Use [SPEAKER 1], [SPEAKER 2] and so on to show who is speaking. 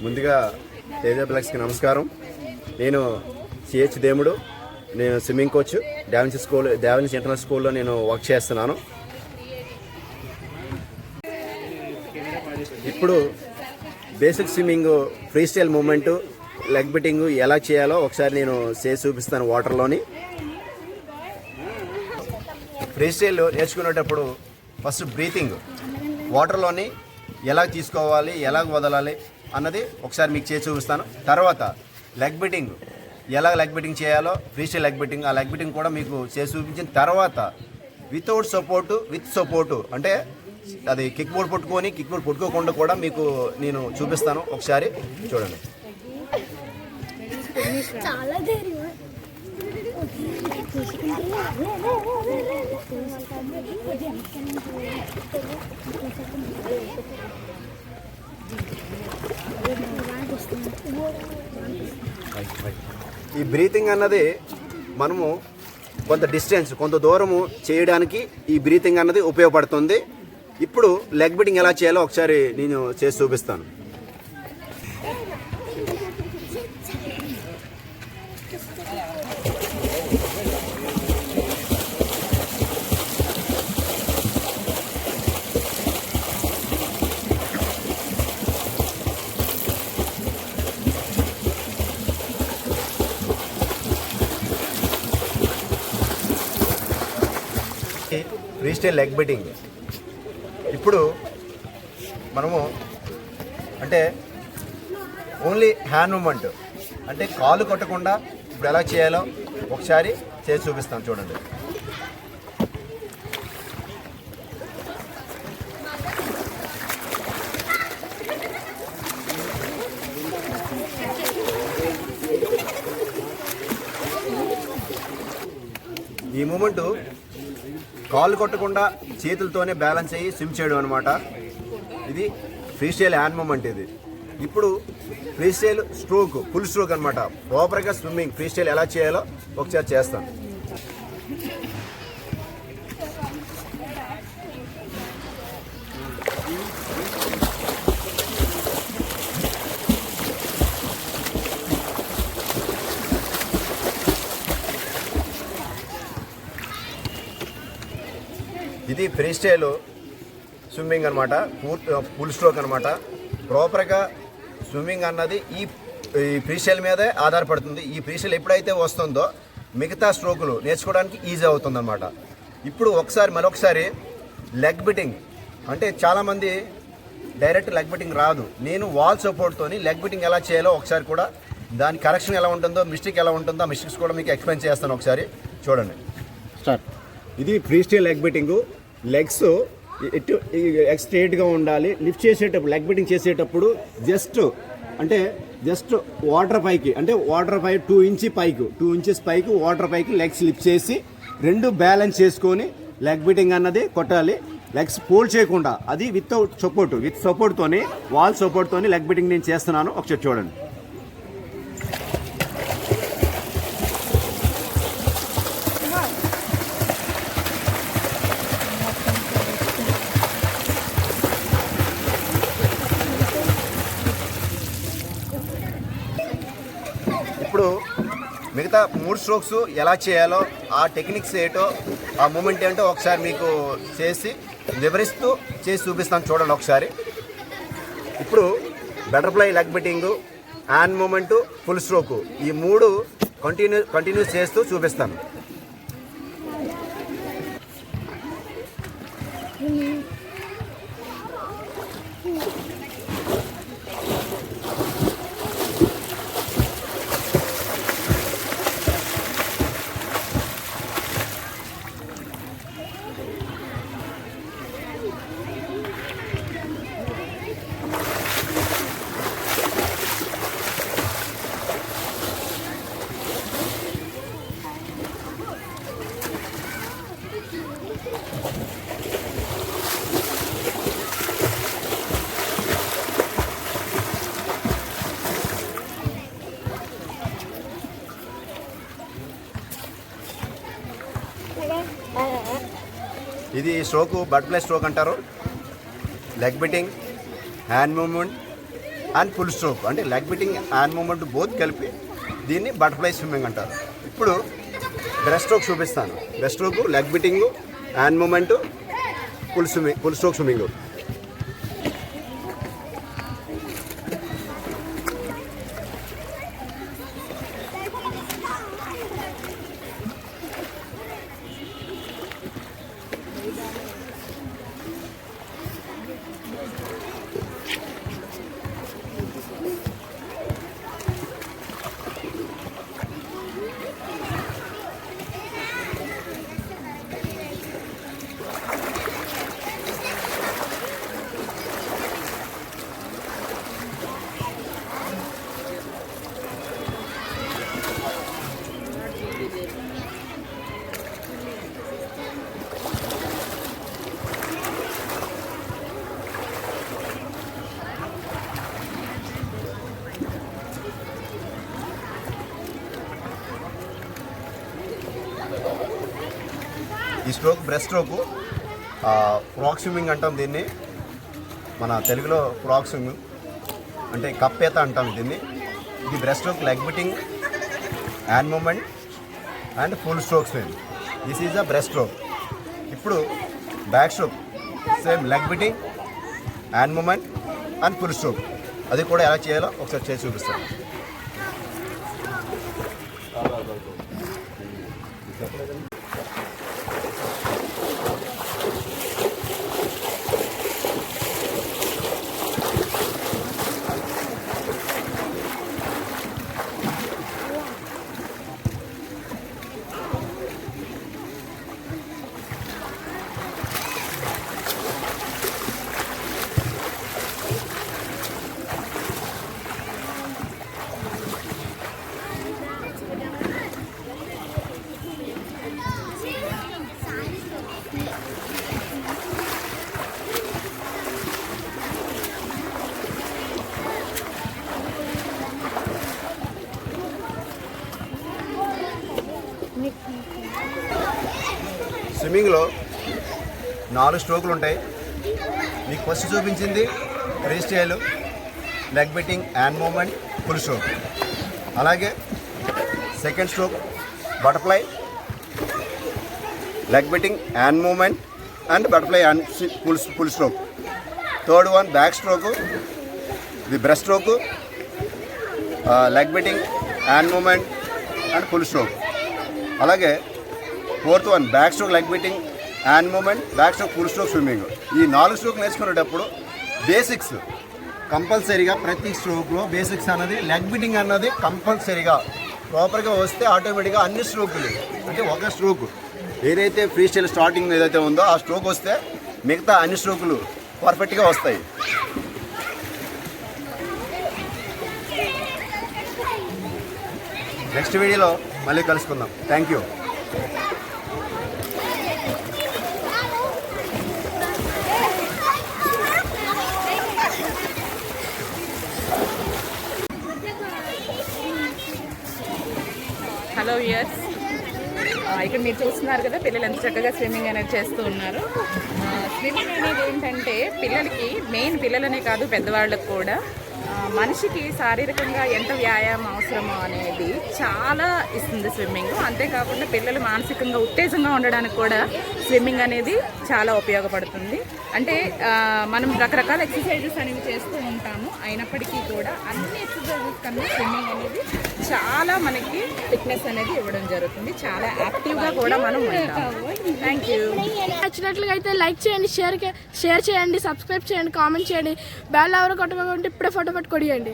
[SPEAKER 1] ముందుగా తేజప్లెక్స్కి నమస్కారం. నేను సిహెచ్ దేముడు. నేను స్విమ్మింగ్ కోచ్. డావిన్స్ ఇంటర్నేషనల్ స్కూల్లో నేను వర్క్ చేస్తున్నాను. ఇప్పుడు basic swimming, free style movement, leg beating ఎలా చేయాలో ఒకసారి నేను చేసి చూపిస్తాను వాటర్లోని. ఫ్రీ స్టైల్ నేర్చుకునేటప్పుడు ఫస్ట్ బ్రీతింగ్, వాటర్లోని ఎలా తీసుకోవాలి, ఎలా వదలాలి అన్నది ఒకసారి మీకు చేసి చూపిస్తాను. తర్వాత లెగ్ బిట్టింగ్, ఎలా లెగ్ బిట్టింగ్ చేయాలో, ఫ్రీ స్టైల్ లెగ్ బిట్టింగ్, ఆ లెగ్ బిట్టింగ్ కూడా మీకు చేసి చూపించిన తర్వాత వితౌట్ సపోర్టు, విత్ సపోర్టు, అంటే అది కిక్ బోర్డ్ పట్టుకోకుండా కూడా మీకు నేను చూపిస్తాను. ఒకసారి చూడండి. ఈ బ్రీతింగ్ అన్నది మనము కొంత డిస్టెన్స్, కొంత దూరము చేయడానికి ఈ బ్రీతింగ్ అన్నది ఉపయోగపడుతుంది. ఇప్పుడు లెగ్ బిట్టింగ్ ఎలా చేయాలో ఒకసారి నేను చేసి చూపిస్తాను. ఫ్రీ స్టైల్ లెగ్ బిట్టింగ్ ఇప్పుడు మనము అంటే ఓన్లీ హ్యాండ్ మూమెంట్, అంటే కాలు కొట్టకుండా ఇప్పుడు ఎలా చేయాలో ఒకసారి చేసి చూపిస్తాను. చూడండి. ఈ మూమెంటు కాళ్ళు కొట్టకుండా చేతులతోనే బ్యాలెన్స్ అయ్యి స్విమ్ చేయడం అనమాట. ఇది ఫ్రీ స్టైల్ హ్యాండ్ మూమెంట్. ఇది ఇప్పుడు free style stroke, full stroke అనమాట. ప్రాపర్గా స్విమ్మింగ్ ఫ్రీ స్టైల్ ఎలా చేయాలో ఒకసారి చేస్తాను. ఇది ఫ్రీ స్టైల్ స్విమ్మింగ్ అనమాట, ఫుల్ స్ట్రోక్ అనమాట. ప్రాపర్గా స్విమ్మింగ్ అన్నది ఈ ఫ్రీ స్టైల్ మీదే ఆధారపడుతుంది. ఈ ఫ్రీ స్టైల్ ఎప్పుడైతే వస్తుందో మిగతా స్ట్రోకులు నేర్చుకోవడానికి ఈజీ అవుతుందన్నమాట. ఇప్పుడు మరొకసారి లెగ్ బిట్టింగ్, అంటే చాలామంది డైరెక్ట్ లెగ్ బిట్టింగ్ రాదు. నేను వాల్ సపోర్ట్తోని లెగ్ బిట్టింగ్ ఎలా చేయాలో ఒకసారి కూడా, దాని కరెక్షన్ ఎలా ఉంటుందో, మిస్టేక్ ఎలా ఉంటుందో ఆ మిస్టేక్స్ కూడా మీకు ఎక్స్ప్లెయిన్ చేస్తాను. ఒకసారి చూడండి. స్టార్ట్. ఇది ఫ్రీ స్టైల్ లెగ్ బిట్టింగ్. లెగ్స్ స్ట్రైట్గా ఉండాలి. లిఫ్ట్ చేసేటప్పుడు, లెగ్ బిట్టింగ్ చేసేటప్పుడు జస్ట్ వాటర్ పైకి, అంటే వాటర్ పై 2 ఇంచెస్ పైకి వాటర్ పైకి లెగ్స్ లిఫ్ట్ చేసి రెండు బ్యాలెన్స్ చేసుకొని లెగ్ బిట్టింగ్ అన్నది కొట్టాలి. లెగ్స్ ఫోల్డ్ చేయకుండా, అది విత్ సపోర్ట్తోని, వాల్ సపోర్ట్తోని లెగ్ బిట్టింగ్ నేను చేస్తున్నాను. ఒకసారి చూడండి. ఇప్పుడు మిగతా 3 స్ట్రోక్స్ ఎలా చేయాలో, ఆ టెక్నిక్స్ ఏంటో, ఆ మూమెంట్ ఏంటో ఒకసారి మీకు వివరిస్తూ చేసి చూపిస్తాను. చూడండి ఒకసారి. ఇప్పుడు butterfly, leg beating, hand movement, full stroke, ఈ 3 కంటిన్యూస్ చేస్తూ చూపిస్తాను. ఇది స్ట్రోక్ బటర్ఫ్లై స్ట్రోక్ అంటారు. Leg beating, hand movement, and full stroke, అంటే leg beating hand movement both కలిపి దీన్ని బటర్ఫ్లై స్విమ్మింగ్ అంటారు. ఇప్పుడు బ్రెస్ట్ స్ట్రోక్ చూపిస్తాను. Breast stroke, leg beating, hand movement, full stroke swimming. ఈ stroke breast stroke frog swimming అంటాం దీన్ని. మన తెలుగులో ఫ్రాక్ స్విమ్మింగ్ అంటే కప్పేత అంటాం దీన్ని. ఇది breast stroke, leg beating, hand movement and full stroke swim. This is a breast stroke. ఇప్పుడు back stroke, same leg beating, hand movement and full stroke. అది కూడా ఎలా చేయాలో ఒకసారి చేసి చూపిస్తాను. స్విమ్మింగ్లో 4 స్ట్రోకులు ఉంటాయి. మీకు ఫస్ట్ చూపించింది free style, leg beating, hand movement, full stroke. అలాగే second stroke butterfly, leg beating, hand movement and butterfly and full stroke. Third one back stroke, ఇది breast stroke, leg beating, hand movement and full stroke. అలాగే fourth one back stroke, leg beating, hand movement, back stroke, full stroke swimming. ఈ 4 stroke నేర్చుకునేటప్పుడు basics కంపల్సరీగా, ప్రతి స్ట్రోక్లో basics అన్నది, leg బిట్టింగ్ అన్నది కంపల్సరీగా ప్రాపర్గా వస్తే ఆటోమేటిక్గా అన్ని స్ట్రోకులు, అంటే ఒక స్ట్రోక్ ఏదైతే ఫ్రీ స్టైల్ స్టార్టింగ్ ఏదైతే ఉందో ఆ స్ట్రోక్ వస్తే మిగతా అన్ని స్ట్రోకులు పర్ఫెక్ట్గా వస్తాయి. నెక్స్ట్ వీడియోలో మళ్ళీ కలుసుకుందాం. Thank you.
[SPEAKER 2] హలో వ్యూయర్స్, ఇక్కడ మీరు చూస్తున్నారు కదా పిల్లలు ఎంత చక్కగా స్విమ్మింగ్ అనేది చేస్తూ ఉన్నారు. స్విమ్మింగ్ అనేది ఏంటంటే పిల్లలకి, మెయిన్ పిల్లలనే కాదు పెద్దవాళ్ళకు కూడా, మనిషికి శారీరకంగా ఎంత వ్యాయామం అవసరమో అనేది చాలా ఇస్తుంది స్విమ్మింగ్. అంతేకాకుండా పిల్లలు మానసికంగా ఉత్తేజంగా ఉండడానికి కూడా స్విమ్మింగ్ అనేది చాలా ఉపయోగపడుతుంది. అంటే మనం రకరకాల ఎక్సర్సైజెస్ అనేవి చేస్తూ ఉంటాము, అయినప్పటికీ కూడా అన్ని ఎక్సర్సైజెస్ కన్నా స్విమ్మింగ్ అనేది చాలా మనకి ఫిట్నెస్ అనేది ఇవ్వడం జరుగుతుంది. చాలా యాక్టివ్గా కూడా మనం ఉంటాము. Thank you.
[SPEAKER 3] నచ్చినట్లుగా అయితే లైక్ చేయండి, షేర్ చేయండి, సబ్స్క్రైబ్ చేయండి, కామెంట్ చేయండి, బెల్ ఎవరు కొట్టకుండా ఇప్పుడే ఫోటో కొడియండి.